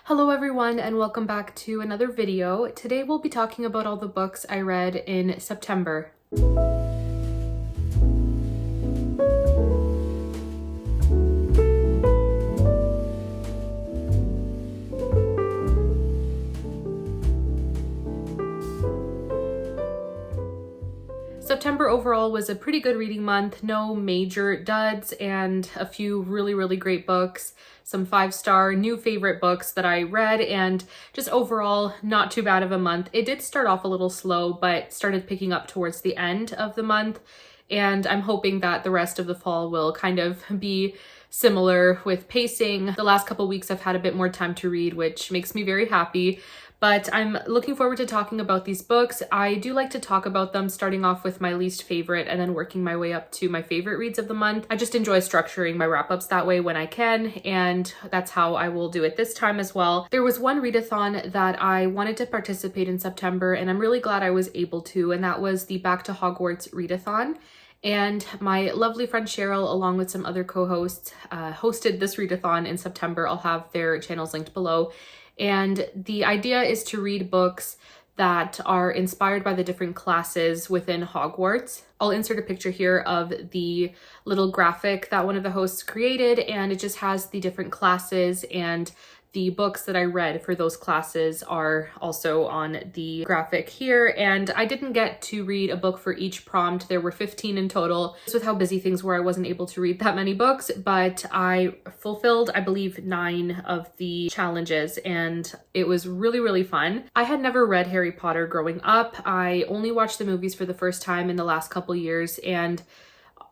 Hello everyone and welcome back to another video. Today we'll be talking about all the books I read in September. September overall was a pretty good reading month, no major duds and a few really great books, some 5-star new favorite books that I read, and just overall not too bad of a month. It did start off a little slow but started picking up towards the end of the month, and I'm hoping that the rest of the fall will kind of be similar with pacing. The last couple weeks I've had a bit more time to read, which makes me very happy. But I'm looking forward to talking about these books. I do like to talk about them starting off with my least favorite and then working my way up to my favorite reads of the month. I just enjoy structuring my wrap-ups that way when I can, and that's how I will do it this time as well. There was one readathon that I wanted to participate in September, and I'm really glad I was able to, and that was the Back to Hogwarts readathon. And my lovely friend Cheryl, along with some other co-hosts, hosted this readathon in September. I'll have their channels linked below. And the idea is to read books that are inspired by the different classes within Hogwarts. I'll insert a picture here of the little graphic that one of the hosts created, and it just has the different classes, and the books that I read for those classes are also on the graphic here. And I didn't get to read a book for each prompt. There were 15 in total. Just with how busy things were, I wasn't able to read that many books, but I fulfilled, I believe, 9 of the challenges, and it was really fun. I had never read Harry Potter growing up. I only watched the movies for the first time in the last couple years, and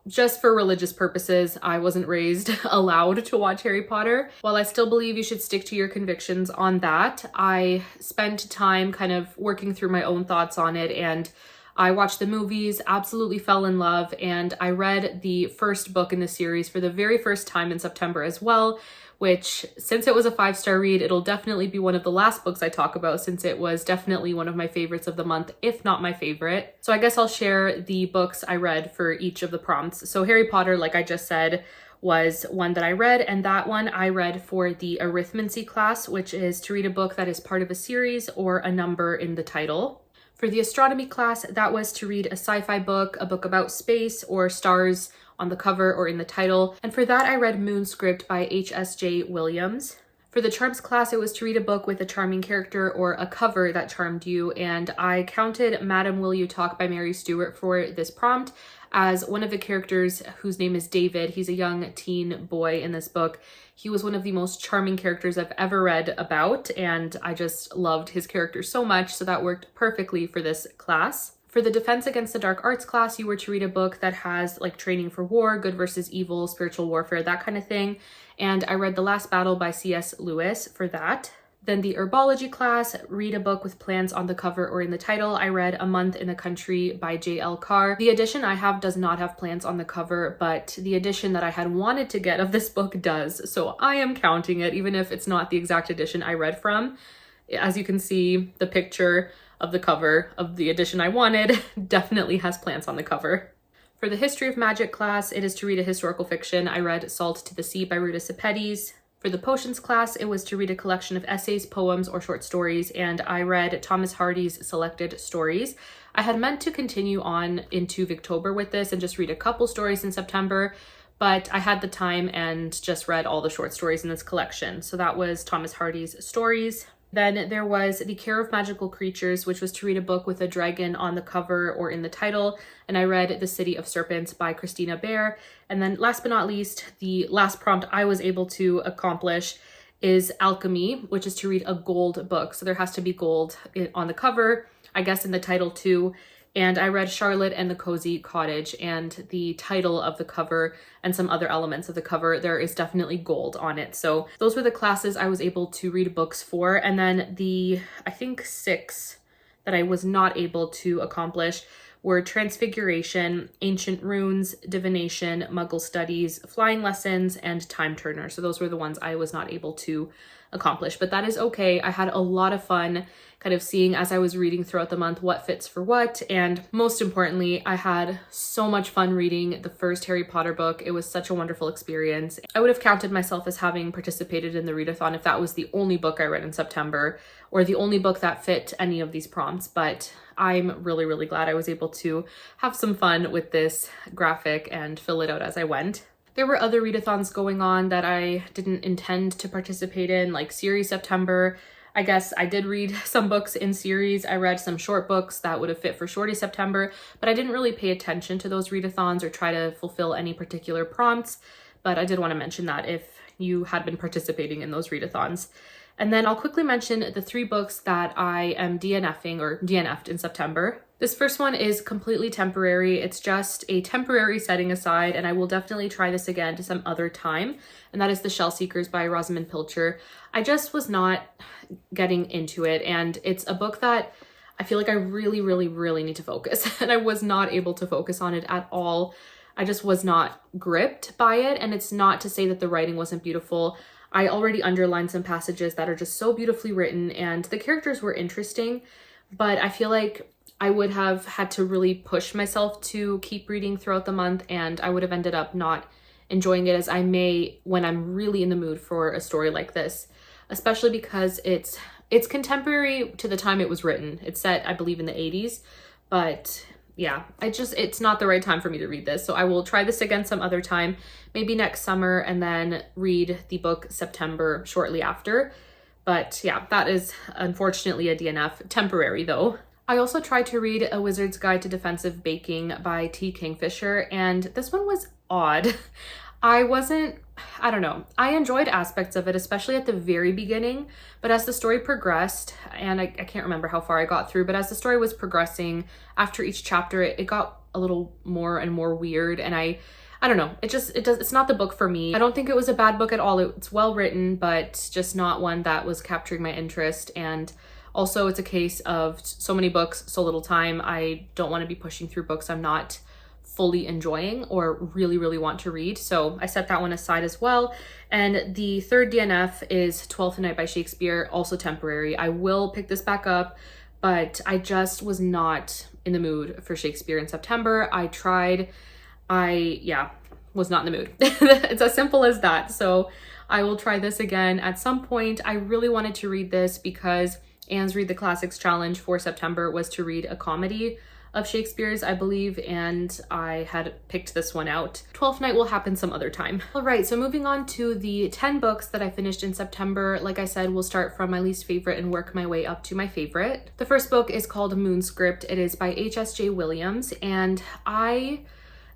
just for religious purposes, I wasn't raised allowed to watch Harry Potter. While I still believe you should stick to your convictions on that, I spent time kind of working through my own thoughts on it, and I watched the movies, absolutely fell in love, and I read the first book in the series for the very first time in September as well, which, since it was a 5-star read, it'll definitely be one of the last books I talk about, since it was definitely one of my favorites of the month, if not my favorite. So I guess I'll share the books I read for each of the prompts. So Harry Potter, like I just said, was one that I read, and that one I read for the arithmancy class, which is to read a book that is part of a series or a number in the title. For the astronomy class, that was to read a sci-fi book, a book about space or stars on the cover or in the title. And for that, I read Moonscript by H.S.J. Williams. For the charms class, it was to read a book with a charming character or a cover that charmed you. And I counted Madam Will You Talk by Mary Stuart for this prompt as one of the characters, whose name is David. He's a young teen boy in this book. He was one of the most charming characters I've ever read about, and I just loved his character so much, so that worked perfectly for this class. For the Defense Against the Dark Arts class, you were to read a book that has like training for war, good versus evil, spiritual warfare, that kind of thing. And I read The Last Battle by C.S. Lewis for that. Then the herbology class, read a book with plants on the cover or in the title. I read A Month in the Country by J.L. Carr. The edition I have does not have plants on the cover, but the edition that I had wanted to get of this book does. So I am counting it, even if it's not the exact edition I read from. As you can see, the picture of the cover of the edition I wanted definitely has plants on the cover. For the History of Magic class, it is to read a historical fiction. I read Salt to the Sea by Rita Sepetys. For the Potions class, it was to read a collection of essays, poems, or short stories, and I read Thomas Hardy's Selected Stories. I had meant to continue on into Victober with this and just read a couple stories in September, but I had the time and just read all the short stories in this collection. So that was Thomas Hardy's stories. Then there was The Care of Magical Creatures, which was to read a book with a dragon on the cover or in the title. And I read The City of Serpents by Christina Bear. And then last but not least, the last prompt I was able to accomplish is Alchemy, which is to read a gold book. So there has to be gold on the cover, I guess in the title too. And I read Charlotte and the Cozy Cottage, and the title of the cover and some other elements of the cover, there is definitely gold on it. So those were the classes I was able to read books for. And then the, I think 6 that I was not able to accomplish were Transfiguration, Ancient Runes, Divination, Muggle Studies, Flying Lessons, and Time Turner. So those were the ones I was not able to accomplish, but that is okay. I had a lot of fun kind of seeing as I was reading throughout the month what fits for what, and most importantly, I had so much fun reading the first Harry Potter book. It was such a wonderful experience. I would have counted myself as having participated in the readathon if that was the only book I read in September, or the only book that fit any of these prompts, but I'm really, really glad I was able to have some fun with this graphic and fill it out as I went. There were other readathons going on that I didn't intend to participate in, like Series September. I guess I did read some books in series. I read some short books that would have fit for Shorty September, but I didn't really pay attention to those readathons or try to fulfill any particular prompts. But I did want to mention that if you had been participating in those readathons. And then I'll quickly mention the 3 books that I am DNFing or DNF'd in September. This first one is completely temporary. It's just a temporary setting aside, and I will definitely try this again to some other time. And that is The Shell Seekers by Rosamund Pilcher. I just was not getting into it, and it's a book that I feel like I really, really, really need to focus. And I was not able to focus on it at all. I just was not gripped by it, and it's not to say that the writing wasn't beautiful. I already underlined some passages that are just so beautifully written, and the characters were interesting, but I feel like I would have had to really push myself to keep reading throughout the month, and I would have ended up not enjoying it as I may when I'm really in the mood for a story like this, especially because it's contemporary to the time it was written. It's set, I believe, in the 80s, but yeah, it's not the right time for me to read this. So I will try this again some other time, maybe next summer, and then read the book September shortly after. But yeah, that is unfortunately a DNF, temporary though. I also tried to read A Wizard's Guide to Defensive Baking by T. Kingfisher, and this one was odd. I don't know. I enjoyed aspects of it, especially at the very beginning, but as the story progressed, and I can't remember how far I got through, but as the story was progressing, after each chapter, it got a little more and more weird, and I don't know. It's not the book for me. I don't think it was a bad book at all. It's well written, but just not one that was capturing my interest, and also it's a case of so many books, so little time. I don't want to be pushing through books I'm not fully enjoying or really, really want to read. So I set that one aside as well. And the third DNF is Twelfth Night by Shakespeare, also temporary. I will pick this back up, but I just was not in the mood for Shakespeare in September. I tried, was not in the mood. It's as simple as that. So I will try this again at some point. I really wanted to read this because Anne's Read the Classics challenge for September was to read a comedy of Shakespeare's, I believe, and I had picked this one out. Twelfth Night will happen some other time. All right, so moving on to the 10 books that I finished in September. Like I said, we'll start from my least favorite and work my way up to my favorite. The first book is called Moonscript. It is by H.S.J. Williams, and I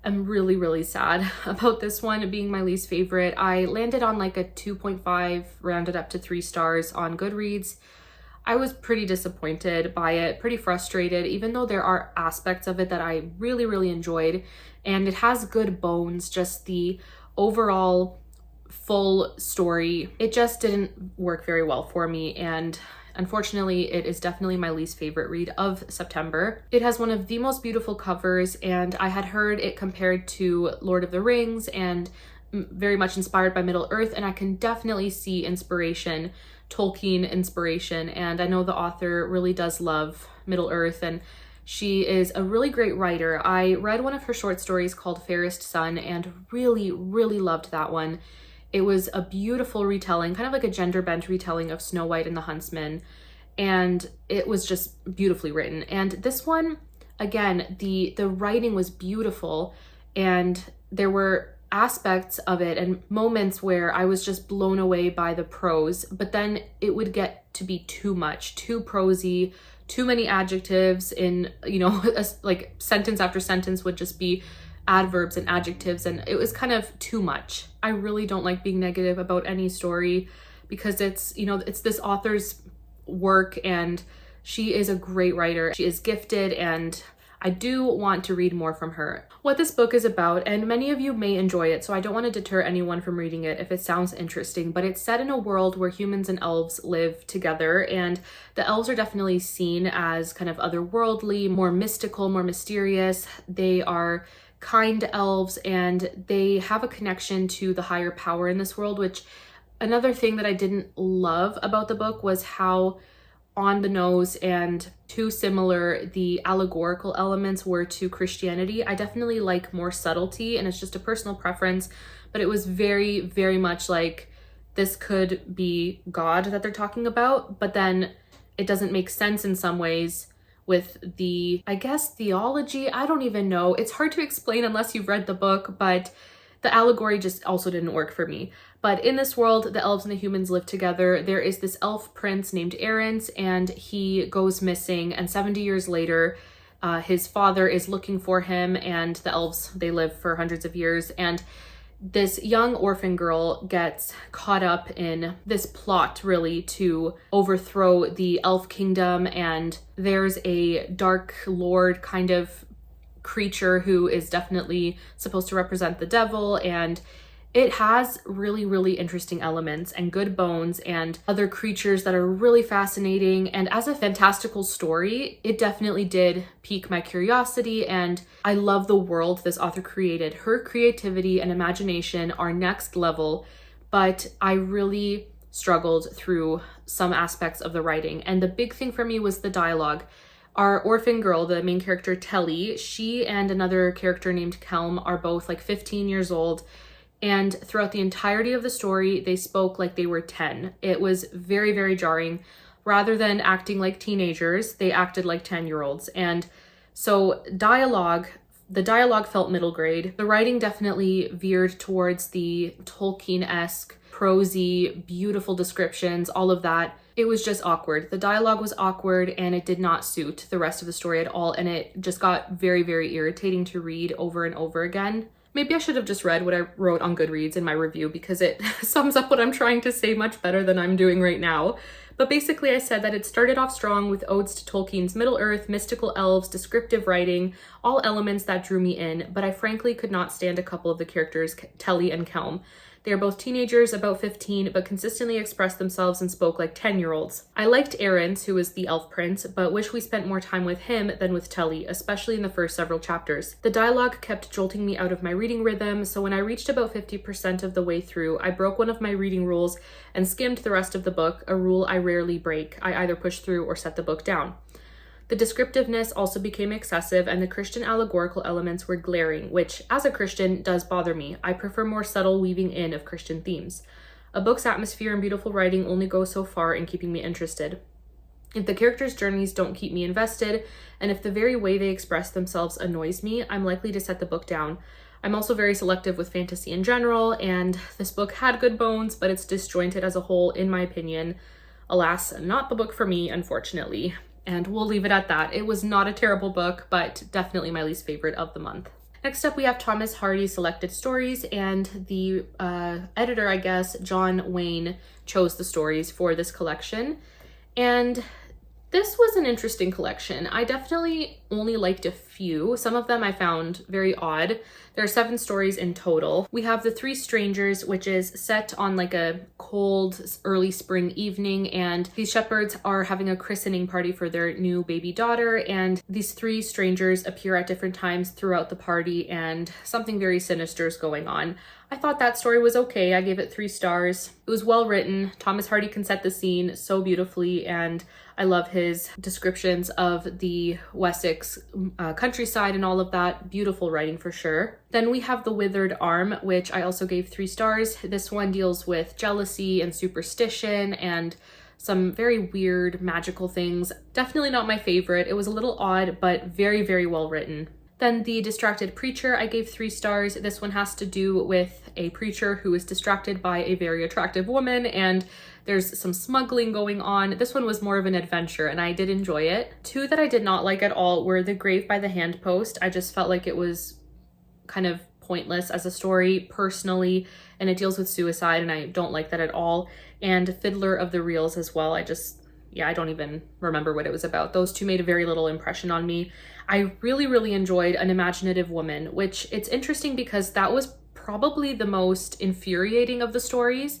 am really, really sad about this one being my least favorite. I landed on like a 2.5, rounded up to 3 stars on Goodreads. I was pretty disappointed by it, pretty frustrated, even though there are aspects of it that I really, really enjoyed, and it has good bones, just the overall full story, it just didn't work very well for me, and unfortunately, it is definitely my least favorite read of September. It has one of the most beautiful covers, and I had heard it compared to Lord of the Rings and very much inspired by Middle-earth, and I can definitely see inspiration, Tolkien inspiration, and I know the author really does love Middle-earth, and she is a really great writer. I read one of her short stories called Fairest Sun and really, really loved that one. It was a beautiful retelling, kind of like a gender-bent retelling of Snow White and the Huntsman, and it was just beautifully written. And this one, again, the writing was beautiful, and there were aspects of it and moments where I was just blown away by the prose, but then it would get to be too much, too prosy, too many adjectives in, like sentence after sentence would just be adverbs and adjectives, and it was kind of too much. I really don't like being negative about any story because it's this author's work, and she is a great writer. She is gifted, and I do want to read more from her. What this book is about, and many of you may enjoy it, so I don't want to deter anyone from reading it if it sounds interesting, but it's set in a world where humans and elves live together, and the elves are definitely seen as kind of otherworldly, more mystical, more mysterious. They are kind elves, and they have a connection to the higher power in this world, which Another thing that I didn't love about the book was how on the nose and too similar the allegorical elements were to Christianity. I definitely like more subtlety, and it's just a personal preference, but it was very, very much like this could be God that they're talking about, but then it doesn't make sense in some ways with the, I guess, theology. I don't even know. It's hard to explain unless you've read the book, but the allegory just also didn't work for me. But in this world, the elves and the humans live together. There is this elf prince named Arrens, and he goes missing. And 70 years later, his father is looking for him, and the elves, they live for hundreds of years. And this young orphan girl gets caught up in this plot, really, to overthrow the elf kingdom. And there's a dark lord kind of creature who is definitely supposed to represent the devil, and it has really, really interesting elements and good bones and other creatures that are really fascinating. And as a fantastical story, it definitely did pique my curiosity, and I love the world this author created. Her creativity and imagination are next level, but I really struggled through some aspects of the writing. And the big thing for me was the dialogue. Our orphan girl, the main character Telly, she and another character named Kelm are both like 15 years old. And throughout the entirety of the story, they spoke like they were 10. It was very, very jarring. Rather than acting like teenagers, they acted like 10-year-olds. And so the dialogue felt middle grade. The writing definitely veered towards the Tolkien-esque, prosy, beautiful descriptions, all of that. It was just awkward. The dialogue was awkward, and it did not suit the rest of the story at all. And it just got very, very irritating to read over and over again. Maybe I should have just read what I wrote on Goodreads in my review, because it sums up what I'm trying to say much better than I'm doing right now. But basically I said that it started off strong with odes to Tolkien's Middle-earth, mystical elves, descriptive writing, all elements that drew me in, but I frankly could not stand a couple of the characters, Telly and Kelm. They are both teenagers, about 15, but consistently expressed themselves and spoke like 10-year-olds. I liked Arrens, who was the elf prince, but wish we spent more time with him than with Telly, especially in the first several chapters. The dialogue kept jolting me out of my reading rhythm, so when I reached about 50% of the way through, I broke one of my reading rules and skimmed the rest of the book, a rule I rarely break. I either push through or set the book down. The descriptiveness also became excessive, and the Christian allegorical elements were glaring, which, as a Christian, does bother me. I prefer more subtle weaving in of Christian themes. A book's atmosphere and beautiful writing only go so far in keeping me interested. If the characters' journeys don't keep me invested, and if the very way they express themselves annoys me, I'm likely to set the book down. I'm also very selective with fantasy in general, and this book had good bones, but it's disjointed as a whole, in my opinion. Alas, not the book for me, unfortunately. And we'll leave it at that. It was not a terrible book, but definitely my least favorite of the month. Next up, we have Thomas Hardy's selected stories, and the editor, I guess, John Wayne, chose the stories for this collection. And this was an interesting collection. I definitely only liked a few. Some of them I found very odd. There are 7 stories in total. We have The Three Strangers, which is set on like a cold early spring evening, and these shepherds are having a christening party for their new baby daughter, and these 3 strangers appear at different times throughout the party, and something very sinister is going on. I thought that story was okay. I gave it 3 stars. It was well written. Thomas Hardy can set the scene so beautifully, and I love his descriptions of the Wessex countryside and all of that. Beautiful writing for sure. Then we have The Withered Arm, which I also gave 3 stars. This one deals with jealousy and superstition and some very weird magical things. Definitely not my favorite. It was a little odd, but very, very well written. Then The Distracted Preacher, I gave 3 stars. This one has to do with a preacher who is distracted by a very attractive woman, and there's some smuggling going on. This one was more of an adventure, and I did enjoy it. 2 that I did not like at all were The Grave by the Handpost. I just felt like it was kind of pointless as a story personally, and it deals with suicide, and I don't like that at all. And Fiddler of the Reels as well. I don't even remember what it was about. Those 2 made a very little impression on me. I really, really enjoyed An Imaginative Woman, which it's interesting because that was probably the most infuriating of the stories.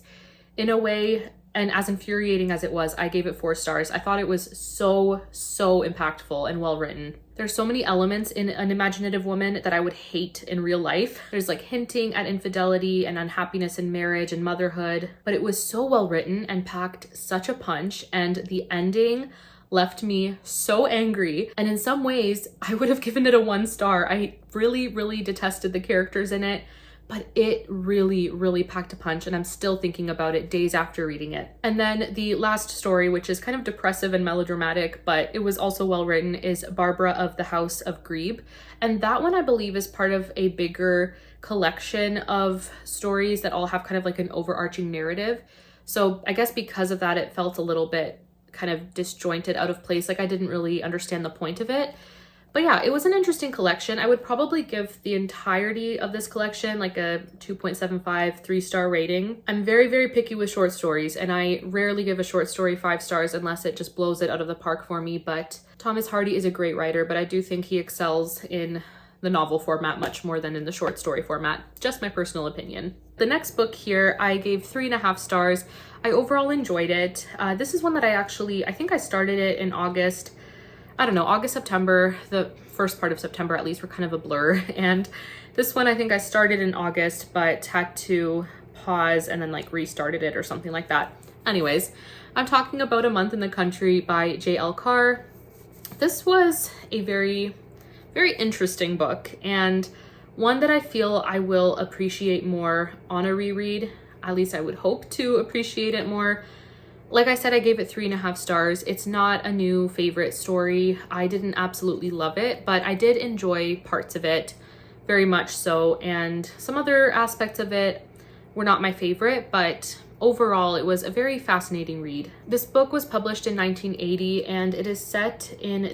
In a way, And as infuriating as it was, I gave it 4 stars. I thought it was so impactful and well written. There's so many elements in An Imaginative Woman that I would hate in real life. There's like hinting at infidelity and unhappiness in marriage and motherhood, but it was so well written and packed such a punch, and the ending left me so angry. And in some ways, I would have given it a 1 star. I really detested the characters in it, but it really packed a punch, and I'm still thinking about it days after reading it. And then the last story, which is kind of depressive and melodramatic, but it was also well written, is Barbara of the House of Grebe. And that one, I believe, is part of a bigger collection of stories that all have kind of like an overarching narrative. So I guess because of that, it felt a little bit kind of disjointed, out of place. Like I didn't really understand the point of it. But yeah, it was an interesting collection. I would probably give the entirety of this collection like a 2.75, 3-star rating. I'm very picky with short stories, and I rarely give a short story 5 stars unless it just blows it out of the park for me. But Thomas Hardy is a great writer, but I do think he excels in the novel format much more than in the short story format. Just my personal opinion. The next book here, I gave 3.5 stars. I overall enjoyed it. This is one that I think I started it in August. I don't know, August, September, the first part of September at least were kind of a blur. And this one, I think I started in August, but had to pause and then like restarted it or something like that. Anyways, I'm talking about A Month in the Country by J.L. Carr. This was a very interesting book, and one that I feel I will appreciate more on a reread. At least I would hope to appreciate it more. Like I said, I gave it 3.5 stars. It's not a new favorite story. I didn't absolutely love it, but I did enjoy parts of it very much so. And some other aspects of it were not my favorite, but overall, it was a very fascinating read. This book was published in 1980, and it is set in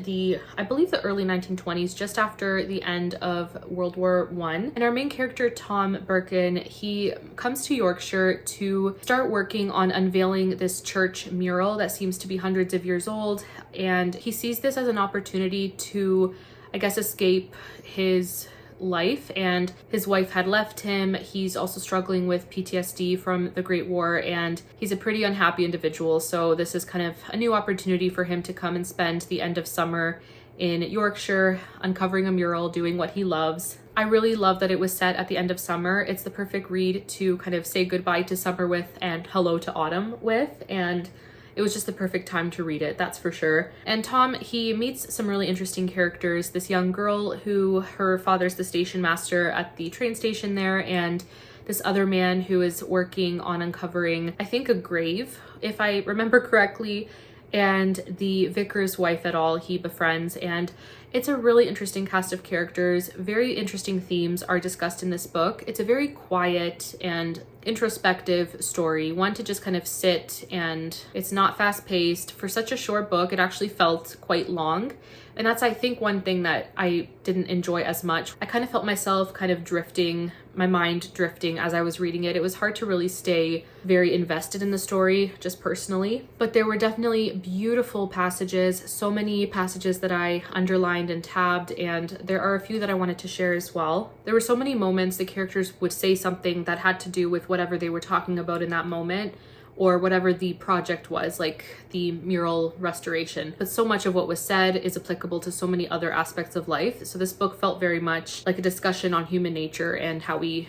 I believe the early 1920s, just after the end of World War I. And our main character, Tom Birkin, he comes to Yorkshire to start working on unveiling this church mural that seems to be hundreds of years old. And he sees this as an opportunity to, I guess, escape his life, and his wife had left him. He's also struggling with PTSD from the Great War, and he's a pretty unhappy individual. So this is kind of a new opportunity for him to come and spend the end of summer in Yorkshire, uncovering a mural, doing what he loves. I really love that it was set at the end of summer. It's the perfect read to kind of say goodbye to summer with and hello to autumn with, and it was just the perfect time to read it, that's for sure. And Tom, he meets some really interesting characters. This young girl who her father's the station master at the train station there, and this other man who is working on uncovering, I think, a grave, if I remember correctly, and the vicar's wife et al. He befriends. And it's a really interesting cast of characters. Very interesting themes are discussed in this book. It's a very quiet and introspective story, one to just kind of sit, and it's not fast paced. For such a short book, it actually felt quite long. And that's, I think, one thing that I didn't enjoy as much. I kind of felt myself kind of drifting, my mind drifting as I was reading it. It was hard to really stay very invested in the story, just personally. But there were definitely beautiful passages, so many passages that I underlined and tabbed, and there are a few that I wanted to share as well. There were so many moments the characters would say something that had to do with whatever they were talking about in that moment, or whatever the project was, like the mural restoration. But so much of what was said is applicable to so many other aspects of life. So this book felt very much like a discussion on human nature and how we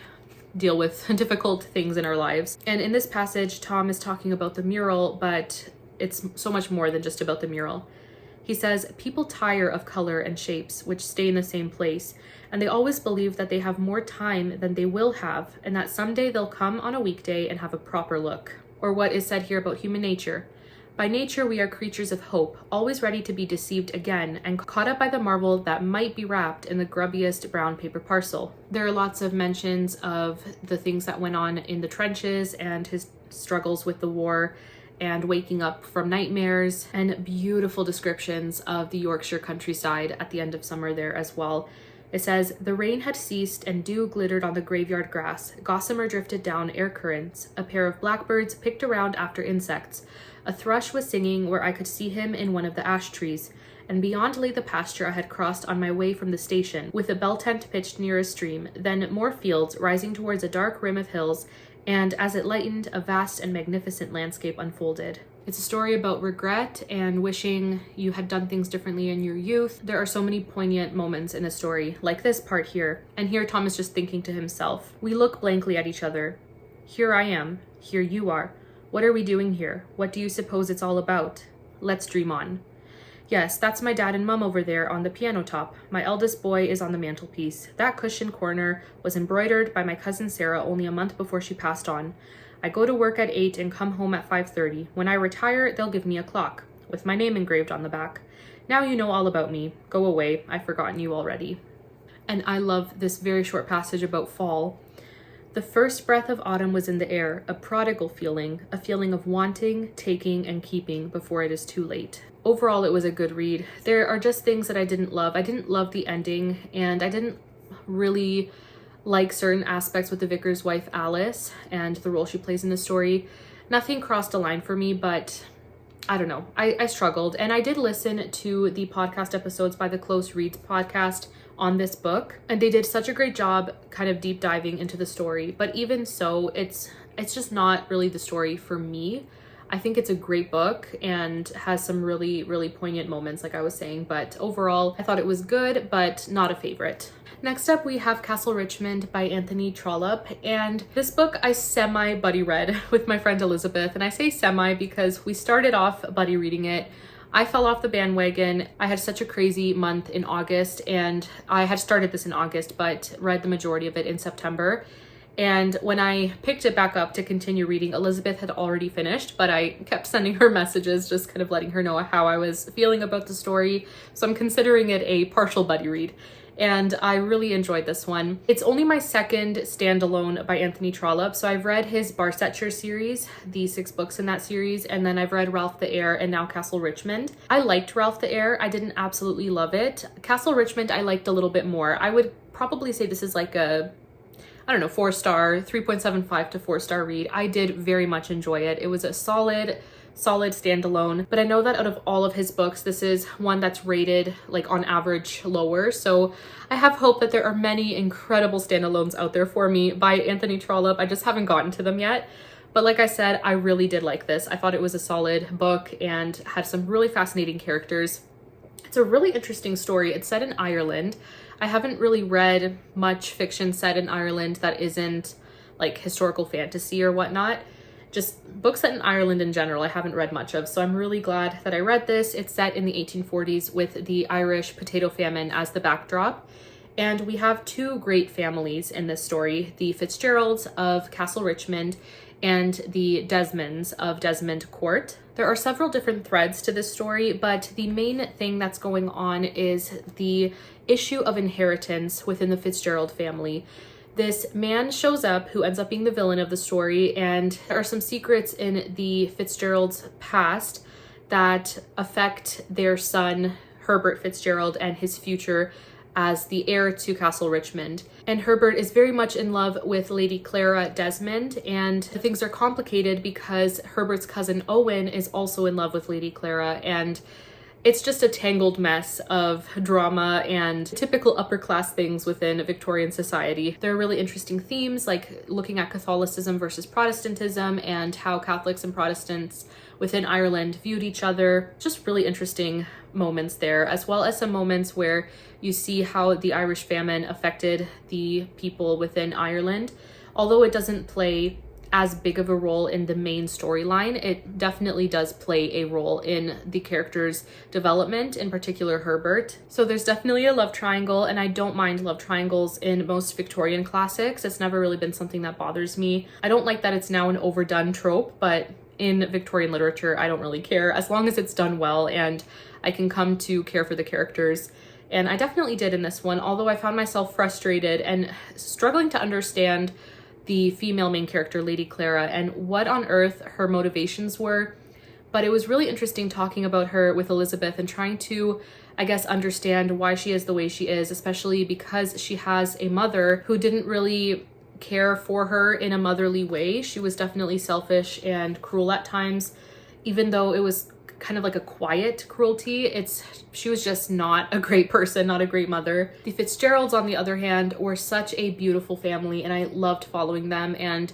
deal with difficult things in our lives. And in this passage, Tom is talking about the mural, but it's so much more than just about the mural. He says, "People tire of color and shapes which stay in the same place, and they always believe that they have more time than they will have, and that someday they'll come on a weekday and have a proper look." Or what is said here about human nature. "By nature we are creatures of hope, always ready to be deceived again and caught up by the marvel that might be wrapped in the grubbiest brown paper parcel." There are lots of mentions of the things that went on in the trenches and his struggles with the war and waking up from nightmares, and beautiful descriptions of the Yorkshire countryside at the end of summer there as well. It says, "The rain had ceased and dew glittered on the graveyard grass. Gossamer drifted down air currents. A pair of blackbirds picked around after insects. A thrush was singing where I could see him in one of the ash trees. And beyond lay the pasture I had crossed on my way from the station, with a bell tent pitched near a stream, then more fields rising towards a dark rim of hills, and as it lightened, a vast and magnificent landscape unfolded. It's a story about regret and wishing you had done things differently in your youth. There are so many poignant moments in the story, like this part here. And here Tom is just thinking to himself. We look blankly at each other. Here I am. Here you are. What are we doing here? What do you suppose it's all about? Let's dream on. Yes, that's my dad and mum over there on the piano top. My eldest boy is on the mantelpiece. That cushion corner was embroidered by my cousin Sarah only a month before she passed on. I go to work at 8 and come home at 5:30. When I retire, they'll give me a clock with my name engraved on the back. Now you know all about me. Go away. I've forgotten you already. And I love this very short passage about fall. The first breath of autumn was in the air, a prodigal feeling, a feeling of wanting, taking, and keeping before it is too late. Overall, it was a good read. There are just things that I didn't love. I didn't love the ending, and I didn't really like certain aspects with the vicar's wife Alice and the role she plays in the story. Nothing crossed a line for me, but I don't know. I struggled, and I did listen to the podcast episodes by the Close Reads podcast on this book, and they did such a great job kind of deep diving into the story. But even so, it's just not really the story for me. I think it's a great book and has some really, really poignant moments, like I was saying, but overall, I thought it was good, but not a favorite. Next up, we have Castle Richmond by Anthony Trollope, and this book I semi-buddy read with my friend Elizabeth, and I say semi because we started off buddy reading it. I fell off the bandwagon. I had such a crazy month in August, and I had started this in August, but read the majority of it in September. And when I picked it back up to continue reading, Elizabeth had already finished, but I kept sending her messages, just kind of letting her know how I was feeling about the story. So I'm considering it a partial buddy read. And I really enjoyed this one. It's only my second standalone by Anthony Trollope. So I've read his Barsetshire series, the 6 books in that series, and then I've read Ralph the Heir and now Castle Richmond. I liked Ralph the Heir. I didn't absolutely love it. Castle Richmond I liked a little bit more. I would probably say this is like a 4-star, 3.75 to 4-star read. I did very much enjoy it. It was a solid standalone, but I know that out of all of his books, this is one that's rated like on average lower. So I have hope that there are many incredible standalones out there for me by Anthony Trollope. I just haven't gotten to them yet. But like I said, I really did like this. I thought it was a solid book and had some really fascinating characters. It's a really interesting story. It's set in Ireland. I haven't really read much fiction set in Ireland that isn't like historical fantasy or whatnot. Just books set in Ireland in general, I haven't read much of. So I'm really glad that I read this. It's set in the 1840s with the Irish potato famine as the backdrop. And we have 2 great families in this story, the Fitzgeralds of Castle Richmond and the Desmonds of Desmond Court. There are several different threads to this story, but the main thing that's going on is the issue of inheritance within the Fitzgerald family. This man shows up who ends up being the villain of the story, and there are some secrets in the Fitzgerald's past that affect their son, Herbert Fitzgerald, and his future as the heir to Castle Richmond. And Herbert is very much in love with Lady Clara Desmond, and things are complicated because Herbert's cousin Owen is also in love with Lady Clara, and it's just a tangled mess of drama and typical upper class things within Victorian society. There are really interesting themes like looking at Catholicism versus Protestantism and how Catholics and Protestants within Ireland viewed each other. Just really interesting moments there, as well as some moments where you see how the Irish famine affected the people within Ireland. Although it doesn't play as big of a role in the main storyline, it definitely does play a role in the character's development, in particular Herbert. So there's definitely a love triangle, and I don't mind love triangles in most Victorian classics. It's never really been something that bothers me. I don't like that it's now an overdone trope, but in Victorian literature, I don't really care as long as it's done well and I can come to care for the characters. And I definitely did in this one, although I found myself frustrated and struggling to understand the female main character, Lady Clara, and what on earth her motivations were. But it was really interesting talking about her with Elizabeth and trying to, I guess, understand why she is the way she is, especially because she has a mother who didn't really care for her in a motherly way. She was definitely selfish and cruel at times, even though it was kind of like a quiet cruelty. She was just not a great person, not a great mother. The Fitzgeralds, on the other hand, were such a beautiful family, and I loved following them. And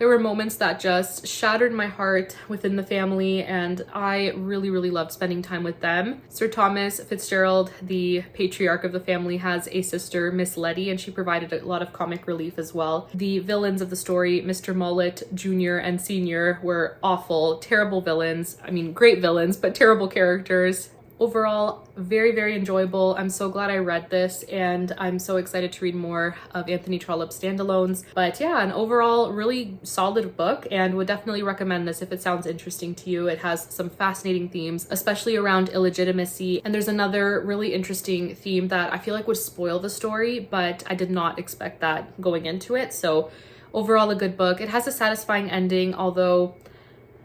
There were moments that just shattered my heart within the family, and I really loved spending time with them. Sir Thomas Fitzgerald, the patriarch of the family, has a sister, Miss Letty, and she provided a lot of comic relief as well. The villains of the story, Mr. Mullet Jr. and Sr., were awful, terrible villains. I mean, great villains, but terrible characters. Overall, very enjoyable. I'm so glad I read this, and I'm so excited to read more of Anthony Trollope's standalones. But yeah, an overall really solid book, and would definitely recommend this if it sounds interesting to you. It has some fascinating themes, especially around illegitimacy. And there's another really interesting theme that I feel like would spoil the story, but I did not expect that going into it. So overall, a good book. It has a satisfying ending, although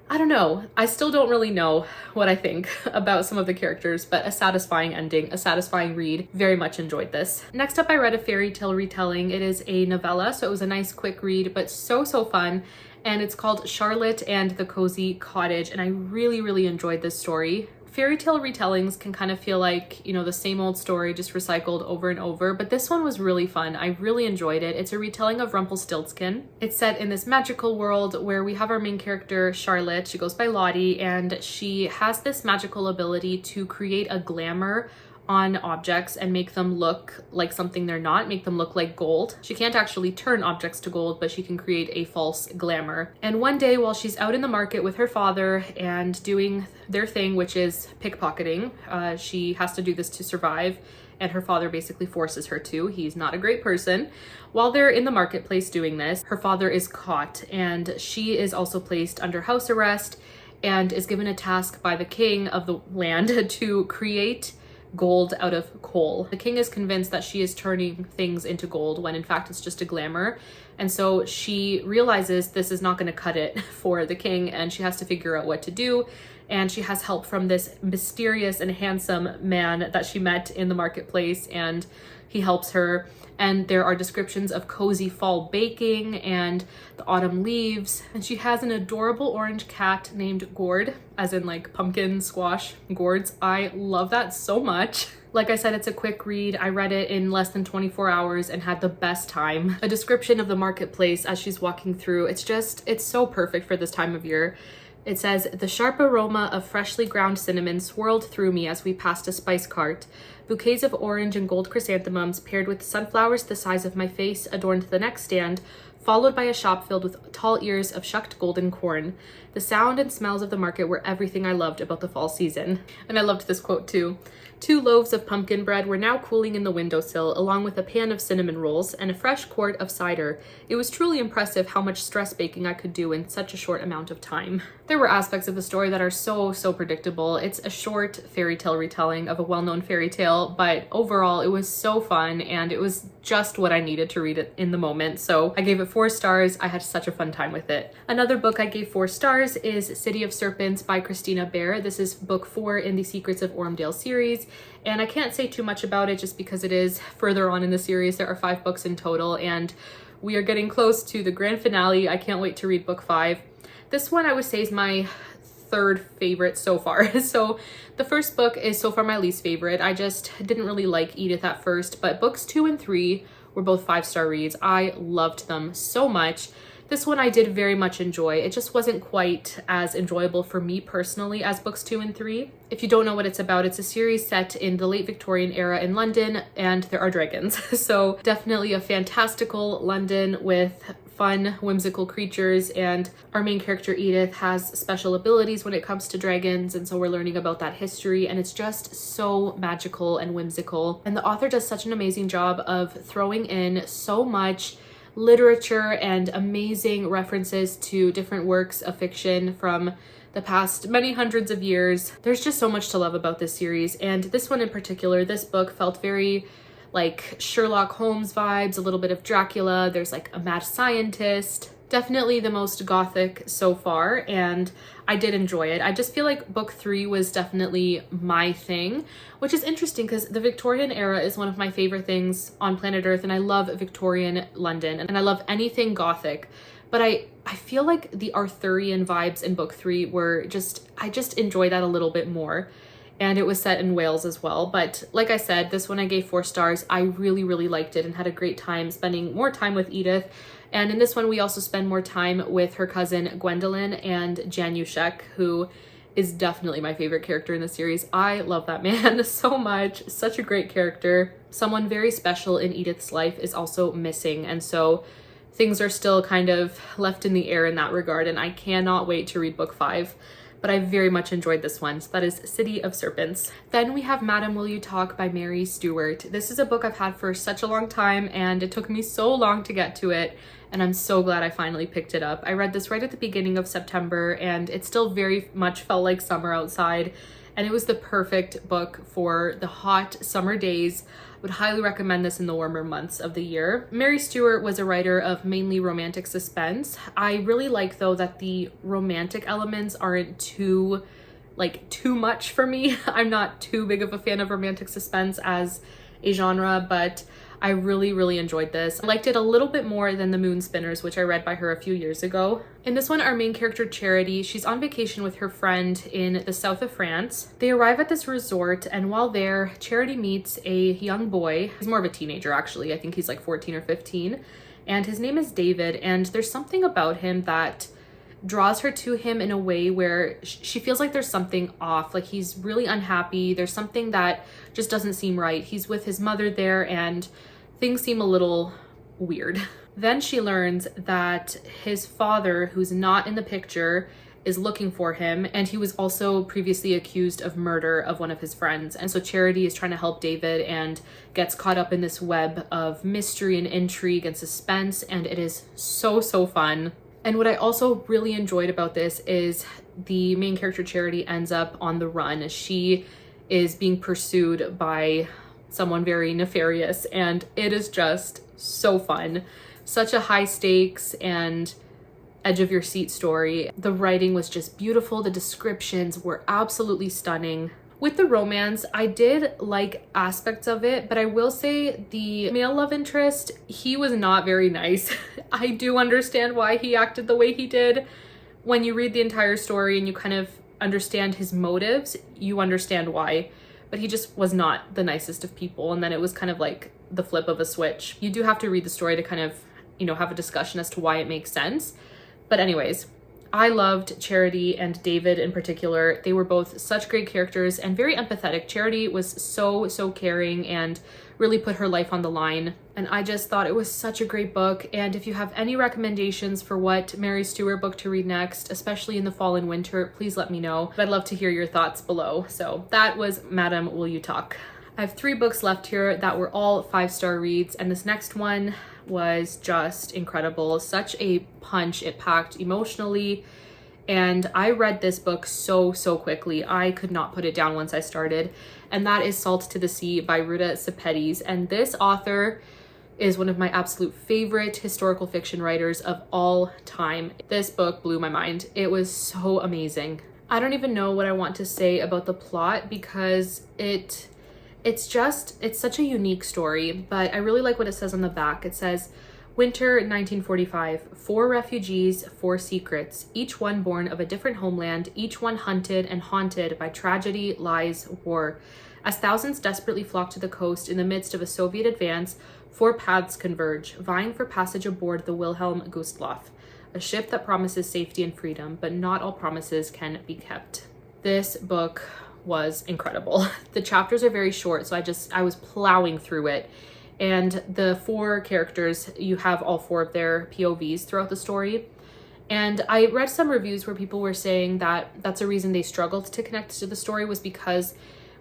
I don't know. I still don't really know what I think about some of the characters, but a satisfying ending, a satisfying read. Very much enjoyed this. Next up, I read a fairy tale retelling. It is a novella, so it was a nice quick read, but so fun. And it's called Charlotte and the Cozy Cottage, and I really enjoyed this story. Fairy tale retellings can kind of feel like, you know, the same old story just recycled over and over, but this one was really fun. I really enjoyed it. It's a retelling of Rumpelstiltskin. It's set in this magical world where we have our main character, Charlotte. She goes by Lottie, and she has this magical ability to create a glamour on objects and make them look like something they're not, make them look like gold. She can't actually turn objects to gold, but she can create a false glamour. And one day, while she's out in the market with her father and doing their thing, which is pickpocketing, she has to do this to survive, and her father basically forces her to. He's not a great person. While they're in the marketplace doing this, her father is caught, and she is also placed under house arrest and is given a task by the king of the land to create gold out of coal. The king is convinced that she is turning things into gold when in fact it's just a glamour. And so she realizes this is not going to cut it for the king, and she has to figure out what to do. And she has help from this mysterious and handsome man that she met in the marketplace, and he helps her. And there are descriptions of cozy fall baking and the autumn leaves. And she has an adorable orange cat named Gourd, as in like pumpkin squash gourds. I love that so much. Like I said, it's a quick read. I read it in less than 24 hours and had the best time. A description of the marketplace as she's walking through. It's so perfect for this time of year. It says, "The sharp aroma of freshly ground cinnamon swirled through me as we passed a spice cart. Bouquets of orange and gold chrysanthemums paired with sunflowers the size of my face adorned the next stand, followed by a shop filled with tall ears of shucked golden corn. The sound and smells of the market were everything I loved about the fall season." And I loved this quote too. "2 loaves of pumpkin bread were now cooling in the windowsill, along with a pan of cinnamon rolls and a fresh quart of cider. It was truly impressive how much stress baking I could do in such a short amount of time." There were aspects of the story that are so predictable. It's a short fairy tale retelling of a well-known fairy tale, but overall it was so fun, and it was just what I needed to read it in the moment. So I gave it 4 stars. I had such a fun time with it. Another book I gave 4 stars is City of Serpents by Christina Bear. This is book 4 in the Secrets of Ormdale series, and I can't say too much about it just because it is further on in the series. There are 5 books in total, and we are getting close to the grand finale. I can't wait to read book 5. This one I would say is my 3rd favorite so far. So the first book is so far my least favorite. I just didn't really like Edith at first, but books 2 and 3 were both 5-star reads. I loved them so much. This one I did very much enjoy. It just wasn't quite as enjoyable for me personally as books 2 and 3. If you don't know what it's about, it's a series set in the late Victorian era in London, and there are dragons. So definitely a fantastical London with fun, whimsical creatures, and our main character Edith has special abilities when it comes to dragons, and so we're learning about that history, and it's just so magical and whimsical. And the author does such an amazing job of throwing in so much literature and amazing references to different works of fiction from the past many hundreds of years. There's just so much to love about this series, and this one in particular, this book felt very like Sherlock Holmes vibes, a little bit of Dracula. There's like a mad scientist. Definitely the most gothic so far, and I did enjoy it. I just feel like book 3 was definitely my thing, which is interesting because the Victorian era is one of my favorite things on planet Earth, and I love Victorian London, and I love anything gothic. But I feel like the Arthurian vibes in book 3 were I just enjoy that a little bit more. And it was set in Wales as well. But like I said, this one I gave 4 stars. I really liked it and had a great time spending more time with Edith And in this one, we also spend more time with her cousin Gwendolyn and Januszek, who is definitely my favorite character in the series. I love that man so much. Such a great character. Someone very special in Edith's life is also missing, and so things are still kind of left in the air in that regard, and I cannot wait to read book 5. But I very much enjoyed this one. So that is City of Serpents. Then we have Madam Will You Talk by Mary Stewart. This is a book I've had for such a long time, and it took me so long to get to it, and I'm so glad I finally picked it up. I read this right at the beginning of September, and it still very much felt like summer outside, and it was the perfect book for the hot summer days. I would highly recommend this in the warmer months of the year. Mary Stewart was a writer of mainly romantic suspense. I really like, though, that the romantic elements aren't too much for me. I'm not too big of a fan of romantic suspense as a genre, but I really, really enjoyed this. I liked it a little bit more than The Moon Spinners, which I read by her a few years ago. In this one, our main character, Charity, she's on vacation with her friend in the south of France. They arrive at this resort, and while there, Charity meets a young boy. He's more of a teenager, actually. I think he's like 14 or 15. And his name is David, and there's something about him that draws her to him in a way where she feels like there's something off. Like, he's really unhappy. There's something that just doesn't seem right. He's with his mother there, and things seem a little weird. Then she learns that his father, who's not in the picture, is looking for him, and he was also previously accused of murder of one of his friends. And so Charity is trying to help David and gets caught up in this web of mystery and intrigue and suspense, and it is so, so fun. And what I also really enjoyed about this is the main character, Charity, ends up on the run. She is being pursued by someone very nefarious, and it is just so fun. Such a high stakes and edge of your seat story. The writing was just beautiful. The descriptions were absolutely stunning. With the romance, I did like aspects of it, but I will say the male love interest, he was not very nice. I do understand why he acted the way he did. When you read the entire story and you kind of understand his motives, you understand why. But he just was not the nicest of people, and then it was kind of like the flip of a switch. You do have to read the story to kind of, have a discussion as to why it makes sense. But anyways, I loved Charity and David in particular. They were both such great characters and very empathetic. Charity was so, so caring and really put her life on the line. And I just thought it was such a great book. And if you have any recommendations for what Mary Stewart book to read next, especially in the fall and winter, please let me know. I'd love to hear your thoughts below. So that was Madam Will You Talk. I have 3 books left here that were all 5-star reads, and this next one was just incredible. Such a punch it packed emotionally, and I read this book so quickly. I could not put it down once I started, and that is Salt to the Sea by Ruta Sepetys. And this author is one of my absolute favorite historical fiction writers of all time. This book blew my mind. It was so amazing. I don't even know what I want to say about the plot because it's such a unique story, but I really like what it says on the back. It says, Winter 1945, 4 refugees, 4 secrets, each one born of a different homeland, each one hunted and haunted by tragedy, lies, war. As thousands desperately flock to the coast in the midst of a Soviet advance, 4 paths converge, vying for passage aboard the Wilhelm Gustloff, a ship that promises safety and freedom, but not all promises can be kept. This book was incredible. The chapters are very short, so I was plowing through it. And the 4 characters, you have all 4 of their POVs throughout the story. And I read some reviews where people were saying that that's a reason they struggled to connect to the story, was because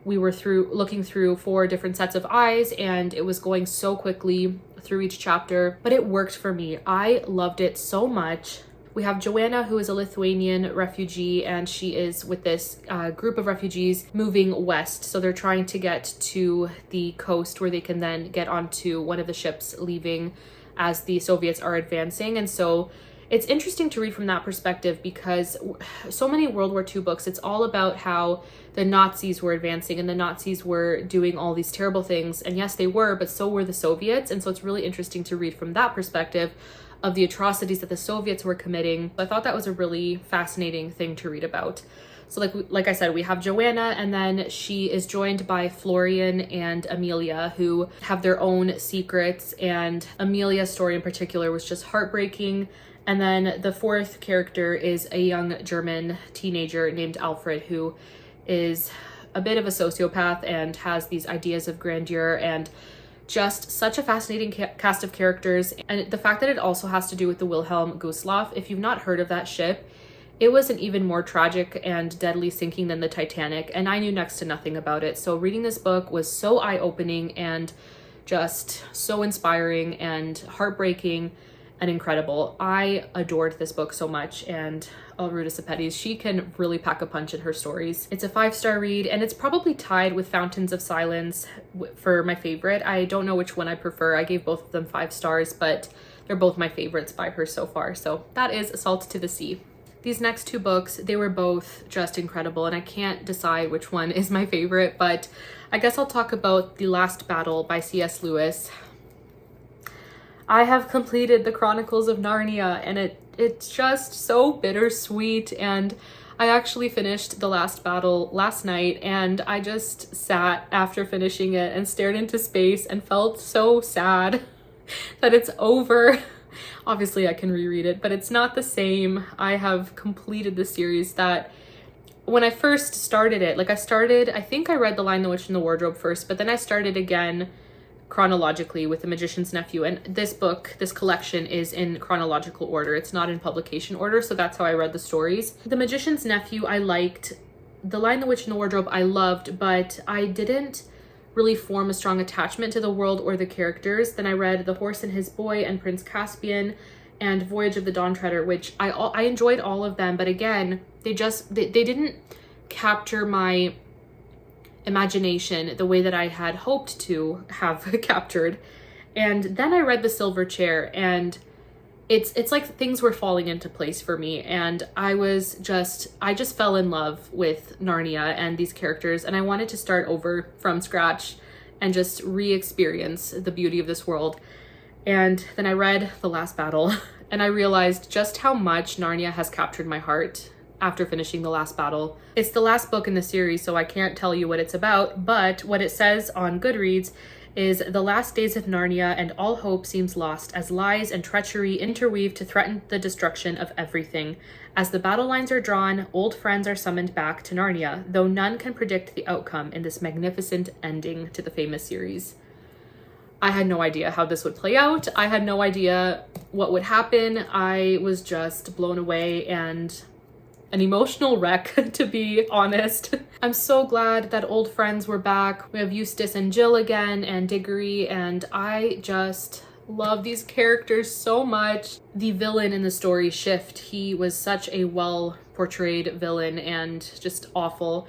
we were looking through 4 different sets of eyes, and it was going so quickly through each chapter. But it worked for me. I loved it so much. We have Joanna, who is a Lithuanian refugee, and she is with this group of refugees moving west. So they're trying to get to the coast where they can then get onto one of the ships leaving as the Soviets are advancing. And so it's interesting to read from that perspective because so many World War II books, it's all about how the Nazis were advancing and the Nazis were doing all these terrible things. And yes, they were, but so were the Soviets. And so it's really interesting to read from that perspective of the atrocities that the Soviets were committing. I thought that was a really fascinating thing to read about. So like I said, we have Joanna, and then she is joined by Florian and Amelia, who have their own secrets, and Amelia's story in particular was just heartbreaking. And then the fourth character is a young German teenager named Alfred, who is a bit of a sociopath and has these ideas of grandeur, and just such a fascinating cast of characters. And the fact that it also has to do with the Wilhelm Gustloff, if you've not heard of that ship, it was an even more tragic and deadly sinking than the Titanic, and I knew next to nothing about it. So reading this book was so eye-opening and just so inspiring and heartbreaking and incredible. I adored this book so much, and Ruta Sepetys, she can really pack a punch in her stories. It's a 5-star read, and it's probably tied with Fountains of Silence for my favorite. I don't know which one I prefer. I gave both of them 5 stars, but they're both my favorites by her so far. So that is Salt to the Sea. These next 2 books, they were both just incredible, and I can't decide which one is my favorite, but I guess I'll talk about The Last Battle by C.S. Lewis. I have completed the Chronicles of Narnia, and it's just so bittersweet, and I actually finished The Last Battle last night, and I just sat after finishing it and stared into space and felt so sad that it's over. Obviously I can reread it, but it's not the same. I have completed the series that when I first started it, I think I read The Lion, the Witch, and the Wardrobe first, but then I started again chronologically with The Magician's Nephew, and this book, this collection, is in chronological order. It's not in publication order, so that's how I read the stories. The Magician's Nephew I liked. The Lion, the Witch, and the Wardrobe I loved, but I didn't really form a strong attachment to the world or the characters. Then I read The Horse and His Boy and Prince Caspian and Voyage of the Dawn Treader, which I enjoyed all of them, but again, they didn't capture my imagination the way that I had hoped to have captured. And then I read The Silver Chair, and it's like things were falling into place for me, and I just fell in love with Narnia and these characters, and I wanted to start over from scratch and just re-experience the beauty of this world. And then I read The Last Battle, and I realized just how much Narnia has captured my heart after finishing The Last Battle. It's the last book in the series, so I can't tell you what it's about, but what it says on Goodreads is the last days of Narnia, and all hope seems lost as lies and treachery interweave to threaten the destruction of everything. As the battle lines are drawn, old friends are summoned back to Narnia, though none can predict the outcome in this magnificent ending to the famous series. I had no idea how this would play out. I had no idea what would happen. I was just blown away and an emotional wreck, to be honest. I'm so glad that old friends were back. We have Eustace and Jill again, and Diggory, and I just love these characters so much. The villain in the story, Shift, he was such a well-portrayed villain and just awful.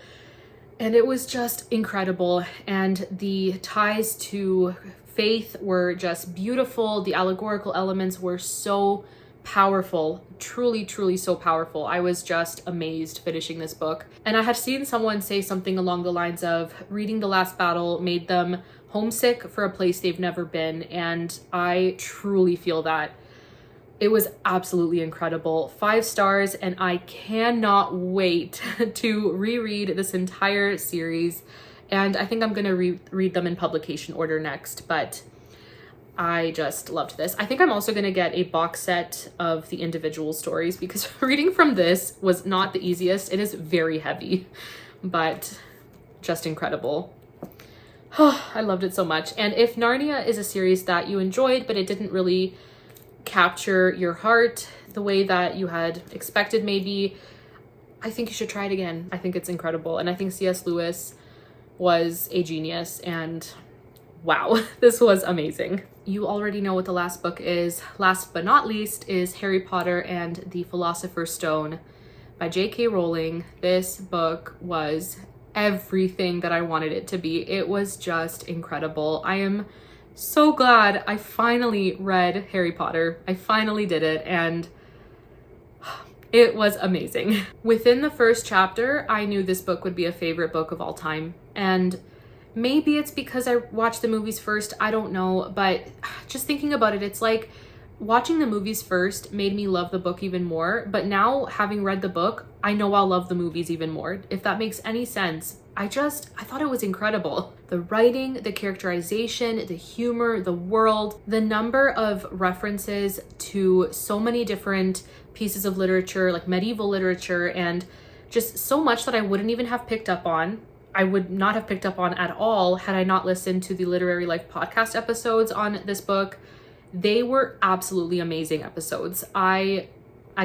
And it was just incredible. And the ties to faith were just beautiful. The allegorical elements were so powerful, truly so powerful. I was just amazed finishing this book. And I have seen someone say something along the lines of reading The Last Battle made them homesick for a place they've never been, and I truly feel that. It was absolutely incredible. 5 stars, and I cannot wait to reread this entire series, and I think I'm gonna read them in publication order next, but I just loved this. I think I'm also going to get a box set of the individual stories, because reading from this was not the easiest. It is very heavy, but just incredible. I loved it so much. And if Narnia is a series that you enjoyed, but it didn't really capture your heart the way that you had expected maybe, I think you should try it again. I think it's incredible. And I think C.S. Lewis was a genius, and wow, this was amazing. You already know what the last book is. Last but not least is Harry Potter and the Philosopher's Stone by J.K. Rowling. This book was everything that I wanted it to be. It was just incredible. I am so glad I finally read Harry Potter. I finally did it, and it was amazing. Within the first chapter, I knew this book would be a favorite book of all time, and maybe it's because I watched the movies first, I don't know, but just thinking about it, it's like Watching the movies first made me love the book even more, but now having read the book, I know I'll love the movies even more. If that makes any sense. I thought it was incredible. The writing, the characterization, the humor, the world, the number of references to so many different pieces of literature, like medieval literature, and just so much that I wouldn't even have picked up on. I would not have picked up on at all had I not listened to the Literary Life podcast episodes on this book. They were absolutely amazing episodes. I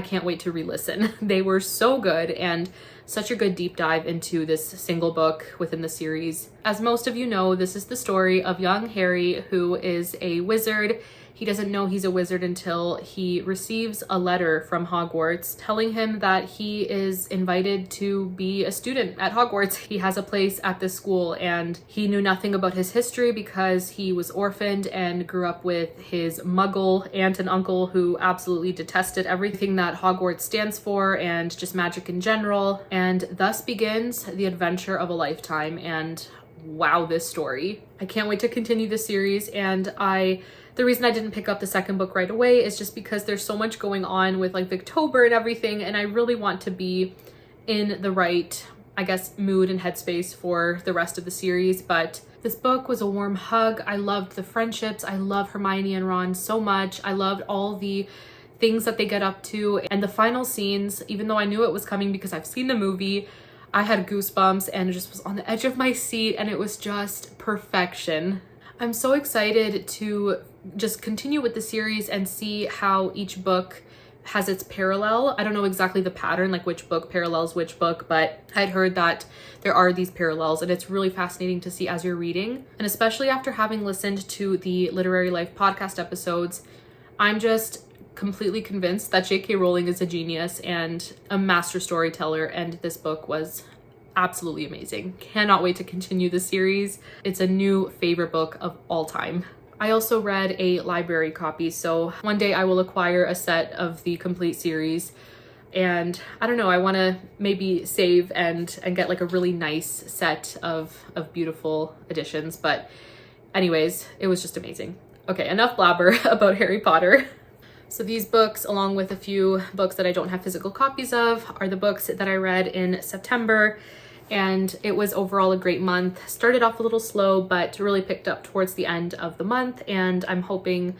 can't wait to re-listen. They were so good and such a good deep dive into this single book within the series. As most of you know, this is the story of young Harry, who is a wizard. He doesn't know he's a wizard until he receives a letter from Hogwarts telling him that he is invited to be a student at Hogwarts. He has a place at this school, and he knew nothing about his history because he was orphaned and grew up with his muggle aunt and uncle who absolutely detested everything that Hogwarts stands for and just magic in general. And thus begins the adventure of a lifetime. And wow, this story. I can't wait to continue the series, and the reason I didn't pick up the second book right away is just because there's so much going on with like Victober and everything, and I really want to be in the right, I guess, mood and headspace for the rest of the series. But this book was a warm hug. I loved the friendships. I love Hermione and Ron so much. I loved all the things that they get up to, and the final scenes, even though I knew it was coming because I've seen the movie, I had goosebumps and it just was on the edge of my seat, and it was just perfection. I'm so excited to just continue with the series and see how each book has its parallel. I don't know exactly the pattern, like which book parallels which book, but I'd heard that there are these parallels, and it's really fascinating to see as you're reading. And especially after having listened to the Literary Life podcast episodes, I'm just completely convinced that J.K. Rowling is a genius and a master storyteller, and this book was absolutely amazing. Cannot wait to continue the series. It's a new favorite book of all time. I also read a library copy, so one day I will acquire a set of the complete series, and I don't know, I want to maybe save and get like a really nice set of beautiful editions. But anyways, it was just amazing. Okay, enough blabber about Harry Potter. So these books, along with a few books that I don't have physical copies of, are the books that I read in September, and it was overall a great month. Started off a little slow, but really picked up towards the end of the month, and I'm hoping,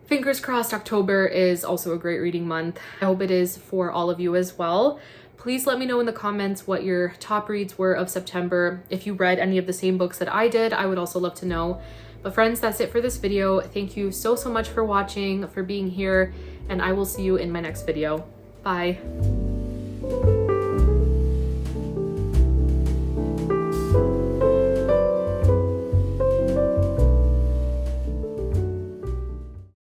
fingers crossed, October is also a great reading month. I hope it is for all of you as well. Please let me know in the comments what your top reads were of September. If you read any of the same books that I did, I would also love to know. But friends, that's it for this video. Thank you so much for watching, for being here, and I will see you in my next video. Bye.